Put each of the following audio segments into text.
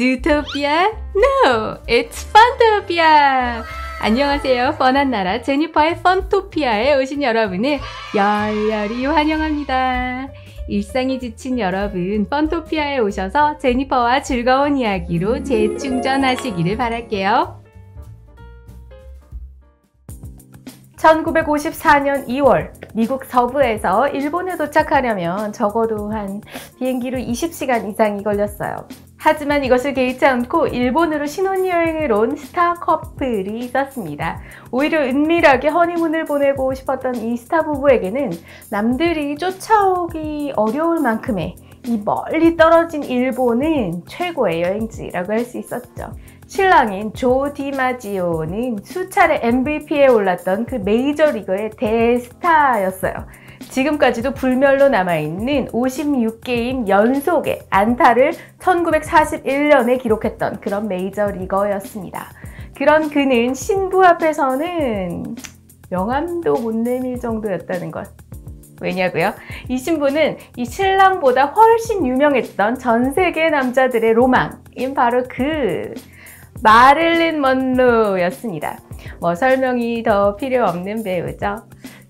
Zootopia? No, it's Funtopia! 안녕하세요. 펀한 나라 제니퍼의 펀토피아에 오신 여러분을 열렬히 환영합니다. 일상이 지친 여러분, 펀토피아에 오셔서 제니퍼와 즐거운 이야기로 재충전하시기를 바랄게요. 1954년 2월 미국 서부에서 일본에 도착하려면 적어도 한 비행기로 20시간 이상이 걸렸어요. 하지만 이것을 개의치 않고 일본으로 신혼여행을 온 스타 커플이 있었습니다. 오히려 은밀하게 허니문을 보내고 싶었던 이 스타 부부에게는 남들이 쫓아오기 어려울 만큼의 이 멀리 떨어진 일본은 최고의 여행지라고 할 수 있었죠. 신랑인 조 디마지오는 수차례 MVP에 올랐던 그 메이저리거의 대스타였어요. 지금까지도 불멸로 남아있는 56게임 연속의 안타를 1941년에 기록했던 그런 메이저리거였습니다. 그런 그는 신부 앞에서는 명함도 못 내밀 정도였다는 것. 왜냐고요? 이 신부는 이 신랑보다 훨씬 유명했던 전 세계 남자들의 로망인 바로 그 마릴린 먼로였습니다. 뭐 설명이 더 필요 없는 배우죠.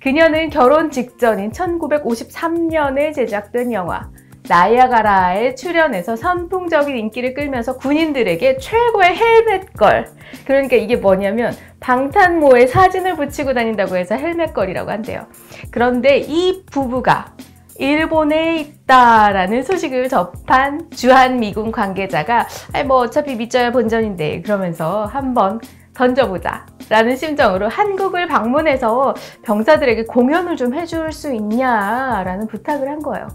그녀는 결혼 직전인 1953년에 제작된 영화 나이아가라에 출연해서 선풍적인 인기를 끌면서 군인들에게 최고의 헬멧걸, 그러니까 이게 뭐냐면 방탄모에 사진을 붙이고 다닌다고 해서 헬멧걸이라고 한대요. 그런데 이 부부가 일본에 있다라는 소식을 접한 주한미군 관계자가 뭐 어차피 믿져야 본전인데 그러면서 한번 던져보자 라는 심정으로 한국을 방문해서 병사들에게 공연을 좀 해줄 수 있냐라는 부탁을 한 거예요.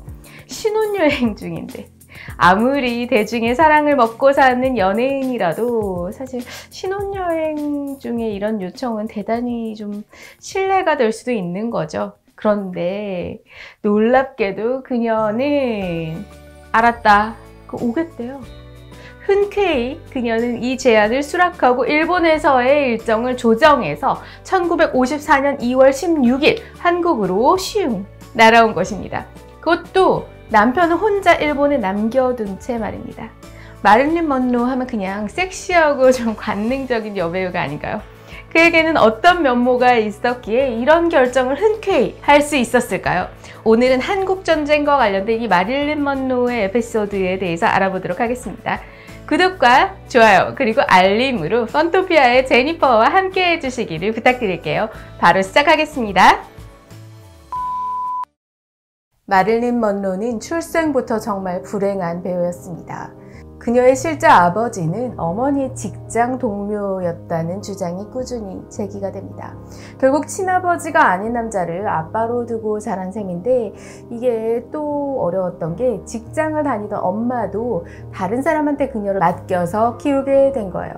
신혼여행 중인데 아무리 대중의 사랑을 먹고 사는 연예인이라도 사실 신혼여행 중에 이런 요청은 대단히 좀 신뢰가 될 수도 있는 거죠. 그런데 놀랍게도 그녀는 알았다, 오겠대요. 흔쾌히 그녀는 이 제안을 수락하고 일본에서의 일정을 조정해서 1954년 2월 16일 한국으로 슝 날아온 것입니다. 그것도 남편은 혼자 일본에 남겨둔 채 말입니다. 마릴린 먼로 하면 그냥 섹시하고 좀 관능적인 여배우가 아닌가요? 그에게는 어떤 면모가 있었기에 이런 결정을 흔쾌히 할 수 있었을까요? 오늘은 한국전쟁과 관련된 이 마릴린 먼로의 에피소드에 대해서 알아보도록 하겠습니다. 구독과 좋아요 그리고 알림으로 펀토피아의 제니퍼와 함께 해주시기를 부탁드릴게요. 바로 시작하겠습니다. 마릴린 먼로는 출생부터 정말 불행한 배우였습니다. 그녀의 실제 아버지는 어머니의 직장 동료였다는 주장이 꾸준히 제기가 됩니다. 결국 친아버지가 아닌 남자를 아빠로 두고 자란 셈인데 이게 또 어려웠던 게 직장을 다니던 엄마도 다른 사람한테 그녀를 맡겨서 키우게 된 거예요.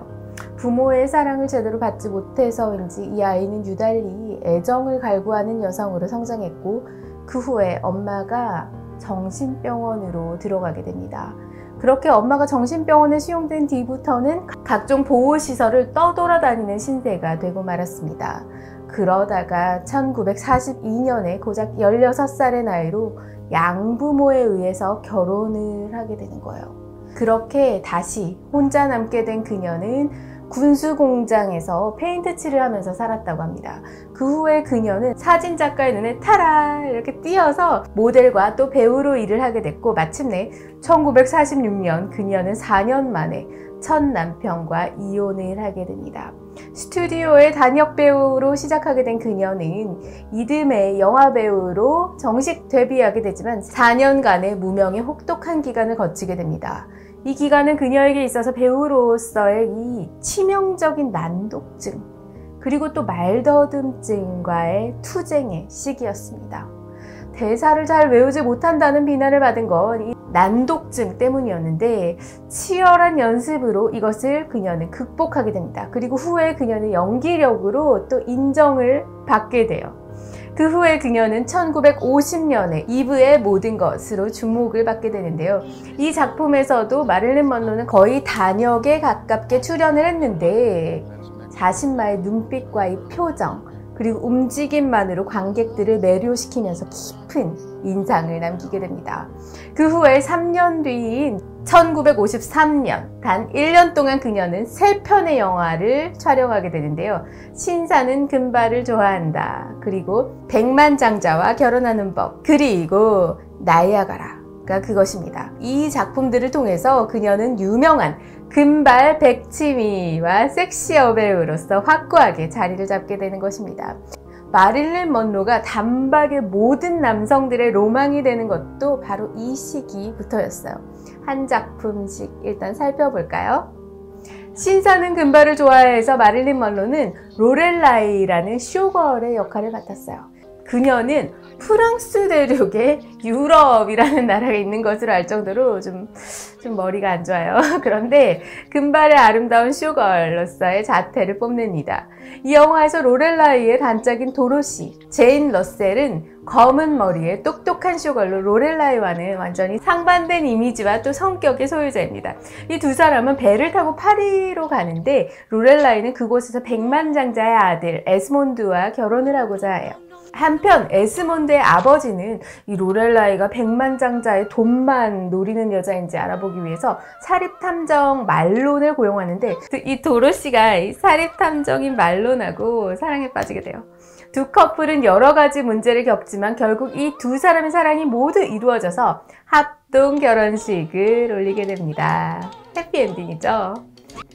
부모의 사랑을 제대로 받지 못해서인지 이 아이는 유달리 애정을 갈구하는 여성으로 성장했고 그 후에 엄마가 정신병원으로 들어가게 됩니다. 그렇게 엄마가 정신병원에 수용된 뒤부터는 각종 보호시설을 떠돌아다니는 신세가 되고 말았습니다. 그러다가 1942년에 고작 16살의 나이로 양부모에 의해서 결혼을 하게 되는 거예요. 그렇게 다시 혼자 남게 된 그녀는 군수공장에서 페인트 칠을 하면서 살았다고 합니다. 그 후에 그녀는 사진작가의 눈에 타라 이렇게 띄어서 모델과 또 배우로 일을 하게 됐고 마침내 1946년 그녀는 4년 만에 첫 남편과 이혼을 하게 됩니다. 스튜디오의 단역 배우로 시작하게 된 그녀는 이듬해 영화 배우로 정식 데뷔하게 되지만 4년간의 무명의 혹독한 기간을 거치게 됩니다. 이 기간은 그녀에게 있어서 배우로서의 이 치명적인 난독증 그리고 또 말더듬증과의 투쟁의 시기였습니다. 대사를 잘 외우지 못한다는 비난을 받은 건 이 난독증 때문이었는데 치열한 연습으로 이것을 그녀는 극복하게 됩니다. 그리고 후에 그녀는 연기력으로 또 인정을 받게 돼요. 그 후에 그녀는 1950년에 이브의 모든 것으로 주목을 받게 되는데요. 이 작품에서도 마릴린 먼로는 거의 단역에 가깝게 출연을 했는데 자신만의 눈빛과 이 표정 그리고 움직임만으로 관객들을 매료시키면서 깊은 인상을 남기게 됩니다. 그 후에 3년 뒤인 1953년 단 1년 동안 그녀는 3편의 영화를 촬영하게 되는데요. 신사는 금발을 좋아한다, 그리고 백만장자와 결혼하는 법, 그리고 나이아가라가 그것입니다. 이 작품들을 통해서 그녀는 유명한 금발 백치미와 섹시 여배우로서 확고하게 자리를 잡게 되는 것입니다. 마릴린 먼로가 단박에 모든 남성들의 로망이 되는 것도 바로 이 시기부터였어요. 한 작품씩 일단 살펴볼까요? 신사는 금발을 좋아해서 마릴린 먼로는 로렐라이라는 쇼걸의 역할을 맡았어요. 그녀는 프랑스 대륙에 유럽이라는 나라가 있는 것으로 알 정도로 좀 머리가 안 좋아요. 그런데 금발의 아름다운 쇼걸로서의 자태를 뽐냅니다. 이 영화에서 로렐라이의 단짝인 도로시, 제인 러셀은 검은 머리에 똑똑한 쇼걸로 로렐라이와는 완전히 상반된 이미지와 또 성격의 소유자입니다. 이 두 사람은 배를 타고 파리로 가는데 로렐라이는 그곳에서 백만장자의 아들 에스몬드와 결혼을 하고자 해요. 한편 에스몬드의 아버지는 이 로렐라이가 백만장자의 돈만 노리는 여자인지 알아보기 위해서 사립탐정 말론을 고용하는데 이 도로시가 이 사립탐정인 말론하고 사랑에 빠지게 돼요. 두 커플은 여러 가지 문제를 겪지만 결국 이 두 사람의 사랑이 모두 이루어져서 합동 결혼식을 올리게 됩니다. 해피엔딩이죠.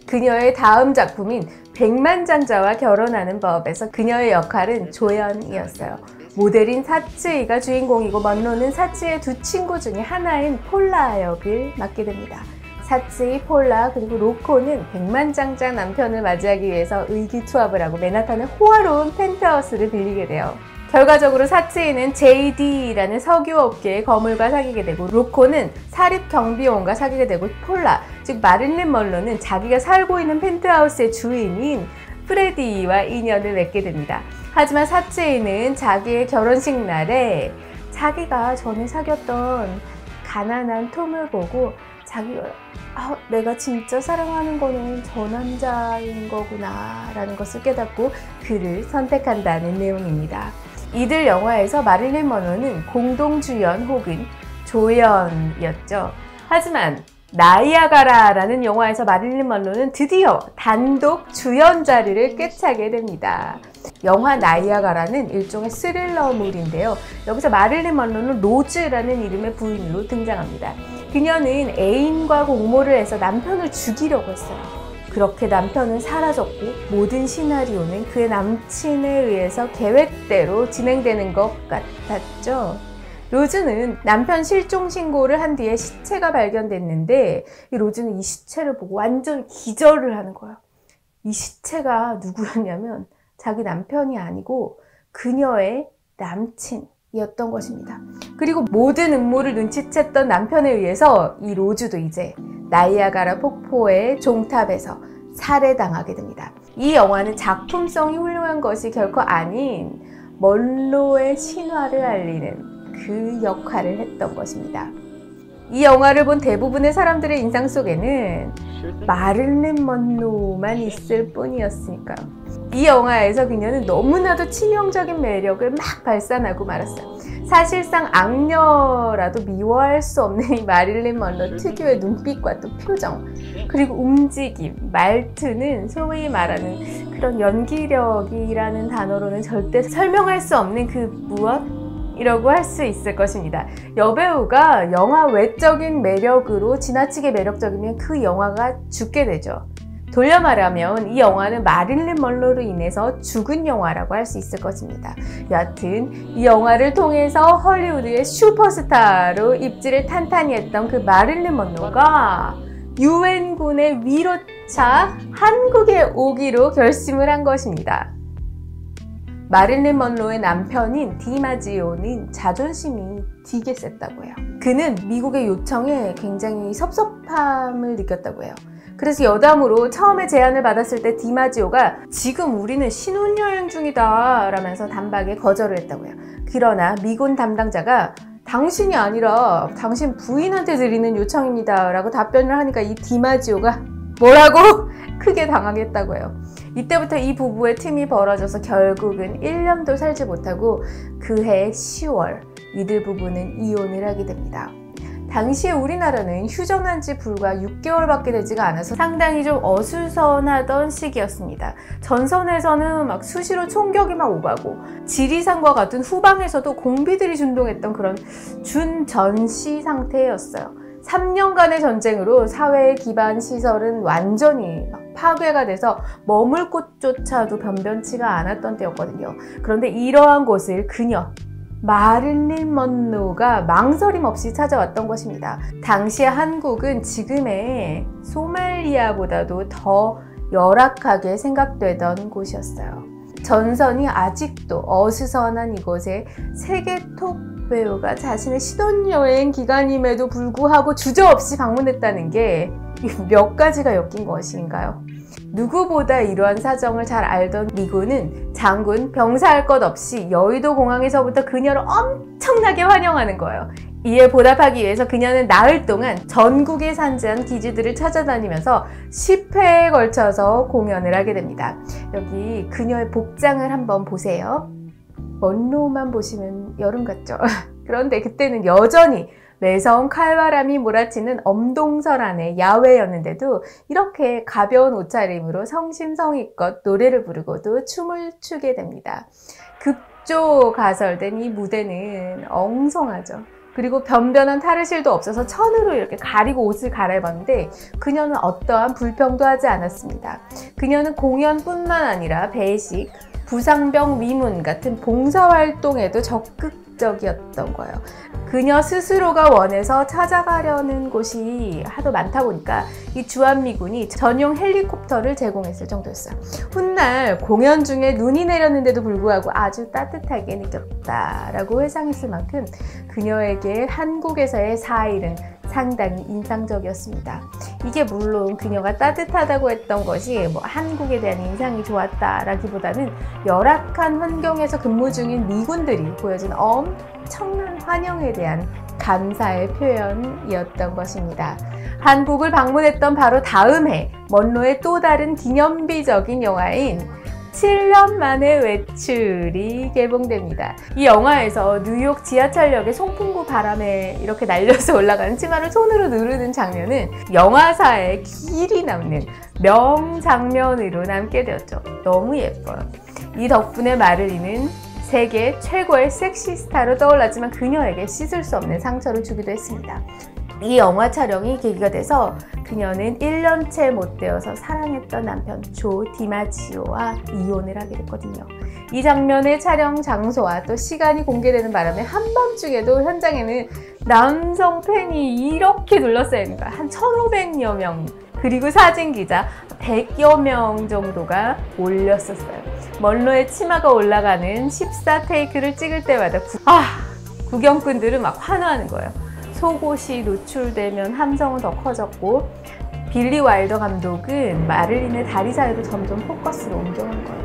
그녀의 다음 작품인 백만장자와 결혼하는 법에서 그녀의 역할은 조연이었어요. 모델인 사츠이가 주인공이고 먼로는 사츠이의 두 친구 중에 하나인 폴라 역을 맡게 됩니다. 사츠이, 폴라, 그리고 로코는 백만장자 남편을 맞이하기 위해서 의기투합을 하고 맨하탄의 호화로운 펜트하우스를 빌리게 돼요. 결과적으로 사츠이는 JD라는 석유업계의 거물과 사귀게 되고, 로코는 사립경비원과 사귀게 되고, 폴라, 즉 마릴린 먼로는 자기가 살고 있는 펜트하우스의 주인인 프레디와 인연을 맺게 됩니다. 하지만 사츠이는 자기의 결혼식 날에 자기가 전에 사귀었던 가난한 톰을 보고 자기가 내가 진짜 사랑하는 거는 저 남자인 거구나 라는 것을 깨닫고 그를 선택한다는 내용입니다. 이들 영화에서 마릴린 먼로는 공동주연 혹은 조연이었죠. 하지만 나이아가라라는 영화에서 마릴린 먼로는 드디어 단독 주연 자리를 꿰차게 됩니다. 영화 나이아가라는 일종의 스릴러물인데요. 여기서 마릴린 먼로는 로즈라는 이름의 부인으로 등장합니다. 그녀는 애인과 공모를 해서 남편을 죽이려고 했어요. 그렇게 남편은 사라졌고 모든 시나리오는 그의 남친에 의해서 계획대로 진행되는 것 같았죠. 로즈는 남편 실종 신고를 한 뒤에 시체가 발견됐는데 이 로즈는 이 시체를 보고 완전 기절을 하는 거예요. 이 시체가 누구였냐면 자기 남편이 아니고 그녀의 남친이었던 것입니다. 그리고 모든 음모를 눈치챘던 남편에 의해서 이 로즈도 이제 나이아가라 폭포의 종탑에서 살해당하게 됩니다. 이 영화는 작품성이 훌륭한 것이 결코 아닌 먼로의 신화를 알리는 그 역할을 했던 것입니다. 이 영화를 본 대부분의 사람들의 인상 속에는 마릴린 먼로만 있을 뿐이었으니까요. 이 영화에서 그녀는 너무나도 치명적인 매력을 막 발산하고 말았어요. 사실상 악녀라도 미워할 수 없는 이 마릴린 먼로 특유의 눈빛과 또 표정, 그리고 움직임, 말투는 소위 말하는 그런 연기력이라는 단어로는 절대 설명할 수 없는 그 무엇? 이라고 할 수 있을 것입니다. 여배우가 영화 외적인 매력으로 지나치게 매력적이면 그 영화가 죽게 되죠. 돌려 말하면 이 영화는 마릴린 먼로로 인해서 죽은 영화라고 할 수 있을 것입니다. 여하튼 이 영화를 통해서 헐리우드의 슈퍼스타로 입지를 탄탄히 했던 그 마릴린 먼로가 유엔군의 위로차 한국에 오기로 결심을 한 것입니다. 마릴린 먼로의 남편인 디마지오는 자존심이 되게 셌다고 해요. 그는 미국의 요청에 굉장히 섭섭함을 느꼈다고 해요. 그래서 여담으로 처음에 제안을 받았을 때 디마지오가 지금 우리는 신혼여행 중이다 라면서 단박에 거절을 했다고 해요. 그러나 미군 담당자가 당신이 아니라 당신 부인한테 드리는 요청입니다 라고 답변을 하니까 이 디마지오가 뭐라고? 크게 당황했다고 해요. 이때부터 이 부부의 틈이 벌어져서 결국은 1년도 살지 못하고 그해 10월 이들 부부는 이혼을 하게 됩니다. 당시에 우리나라는 휴전한 지 불과 6개월밖에 되지가 않아서 상당히 좀 어수선하던 시기였습니다. 전선에서는 막 수시로 총격이 막 오가고 지리산과 같은 후방에서도 공비들이 준동했던 그런 준전시 상태였어요. 3년간의 전쟁으로 사회의 기반 시설은 완전히 파괴가 돼서 머물 곳조차도 변변치가 않았던 때였거든요. 그런데 이러한 곳을 그녀 마릴린 먼로가 망설임 없이 찾아왔던 것입니다. 당시의 한국은 지금의 소말리아보다도 더 열악하게 생각되던 곳이었어요. 전선이 아직도 어수선한 이곳에 세계 톱 배우가 자신의 신혼여행 기간임에도 불구하고 주저없이 방문했다는 게 몇 가지가 엮인 것인가요? 누구보다 이러한 사정을 잘 알던 미군은 장군, 병사할 것 없이 여의도 공항에서부터 그녀를 엄청나게 환영하는 거예요. 이에 보답하기 위해서 그녀는 나흘 동안 전국에 산지한 기지들을 찾아다니면서 10회에 걸쳐서 공연을 하게 됩니다. 여기 그녀의 복장을 한번 보세요. 먼로만 보시면 여름 같죠? 그런데 그때는 여전히 매서운 칼바람이 몰아치는 엄동설안의 야외였는데도 이렇게 가벼운 옷차림으로 성심성의껏 노래를 부르고도 춤을 추게 됩니다. 급조가설된 이 무대는 엉성하죠. 그리고 변변한 탈의실도 없어서 천으로 이렇게 가리고 옷을 갈아입었는데 그녀는 어떠한 불평도 하지 않았습니다. 그녀는 공연뿐만 아니라 배식, 부상병 위문 같은 봉사활동에도 적극적이었던 거예요. 그녀 스스로가 원해서 찾아가려는 곳이 하도 많다 보니까 이 주한미군이 전용 헬리콥터를 제공했을 정도였어요. 훗날 공연 중에 눈이 내렸는데도 불구하고 아주 따뜻하게 느꼈다라고 회상했을 만큼 그녀에게 한국에서의 4일은 상당히 인상적이었습니다. 이게 물론 그녀가 따뜻하다고 했던 것이 한국에 대한 인상이 좋았다라기보다는 열악한 환경에서 근무 중인 미군들이 보여준 엄청난 환영에 대한 감사의 표현이었던 것입니다. 한국을 방문했던 바로 다음 해 먼로의 또 다른 기념비적인 영화인 7년 만의 외출이 개봉됩니다. 이 영화에서 뉴욕 지하철역의 송풍구 바람에 이렇게 날려서 올라가는 치마를 손으로 누르는 장면은 영화사에 길이 남는 명장면으로 남게 되었죠. 너무 예뻐요. 이 덕분에 마를린은 세계 최고의 섹시 스타로 떠올랐지만 그녀에게 씻을 수 없는 상처를 주기도 했습니다. 이 영화 촬영이 계기가 돼서 그녀는 1년째 못 되어서 사랑했던 남편 조 디마지오와 이혼을 하게 됐거든요. 이 장면의 촬영 장소와 또 시간이 공개되는 바람에 한밤중에도 현장에는 남성 팬이 이렇게 둘러싸이는 거야. 한 1,500여 명, 그리고 사진기자 100여 명 정도가 몰렸었어요. 먼로의 치마가 올라가는 14테이크를 찍을 때마다 구경꾼들은 막 환호하는 거예요. 속옷이 노출되면 함성은 더 커졌고 빌리 와일더 감독은 마를린의 다리 사이로 점점 포커스를 옮겨간 거예요.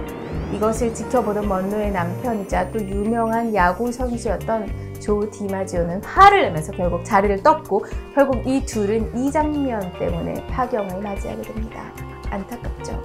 이것을 지켜보던 먼로의 남편이자 또 유명한 야구 선수였던 조 디마지오는 화를 내면서 결국 자리를 떴고 결국 이 둘은 이 장면 때문에 파경을 맞이하게 됩니다. 안타깝죠.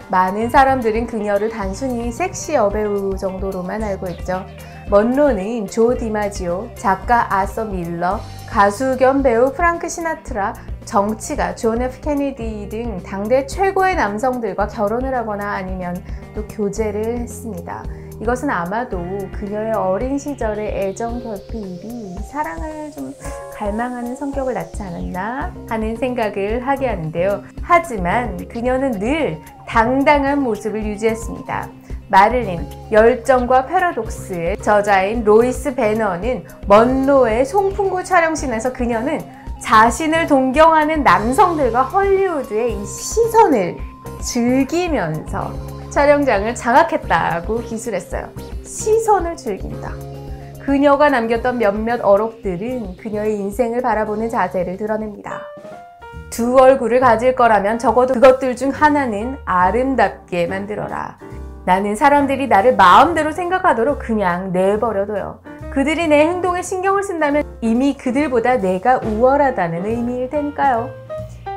많은 사람들은 그녀를 단순히 섹시 여배우 정도로만 알고 있죠. 먼로는 조 디마지오, 작가 아서 밀러, 가수 겸 배우 프랑크 시나트라, 정치가 존 F 케네디 등 당대 최고의 남성들과 결혼을 하거나 아니면 또 교제를 했습니다. 이것은 아마도 그녀의 어린 시절의 애정 결핍이 사랑을 좀 갈망하는 성격을 낳지 않았나 하는 생각을 하게 하는데요. 하지만 그녀는 늘 당당한 모습을 유지했습니다. 마를린, 열정과 패러독스의 저자인 로이스 배너는 먼로의 송풍구 촬영씬에서 그녀는 자신을 동경하는 남성들과 헐리우드의 이 시선을 즐기면서 촬영장을 장악했다고 기술했어요. 시선을 즐긴다. 그녀가 남겼던 몇몇 어록들은 그녀의 인생을 바라보는 자세를 드러냅니다. 두 얼굴을 가질 거라면 적어도 그것들 중 하나는 아름답게 만들어라. 나는 사람들이 나를 마음대로 생각하도록 그냥 내버려둬요. 그들이 내 행동에 신경을 쓴다면 이미 그들보다 내가 우월하다는 의미일 테니까요.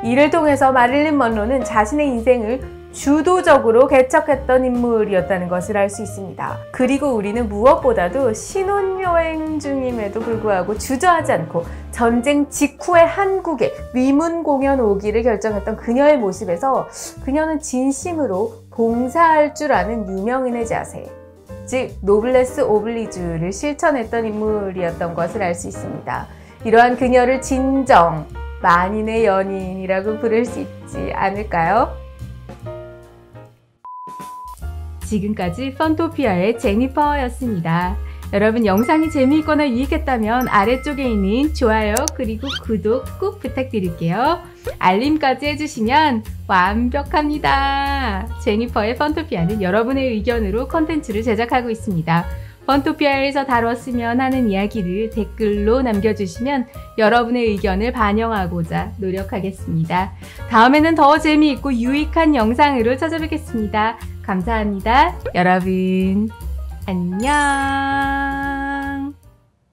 이를 통해서 마릴린 먼로는 자신의 인생을 주도적으로 개척했던 인물이었다는 것을 알 수 있습니다. 그리고 우리는 무엇보다도 신혼여행 중임에도 불구하고 주저하지 않고 전쟁 직후에 한국에 위문 공연 오기를 결정했던 그녀의 모습에서 그녀는 진심으로 봉사할 줄 아는 유명인의 자세, 즉 노블레스 오블리주를 실천했던 인물이었던 것을 알 수 있습니다. 이러한 그녀를 진정 만인의 연인이라고 부를 수 있지 않을까요? 지금까지 펀토피아의 제니퍼였습니다. 여러분 영상이 재미있거나 유익했다면 아래쪽에 있는 좋아요 그리고 구독 꼭 부탁드릴게요. 알림까지 해주시면 완벽합니다. 제니퍼의 펀토피아는 여러분의 의견으로 컨텐츠를 제작하고 있습니다. 펀토피아에서 다뤘으면 하는 이야기를 댓글로 남겨주시면 여러분의 의견을 반영하고자 노력하겠습니다. 다음에는 더 재미있고 유익한 영상으로 찾아뵙겠습니다. 감사합니다. 여러분 안녕.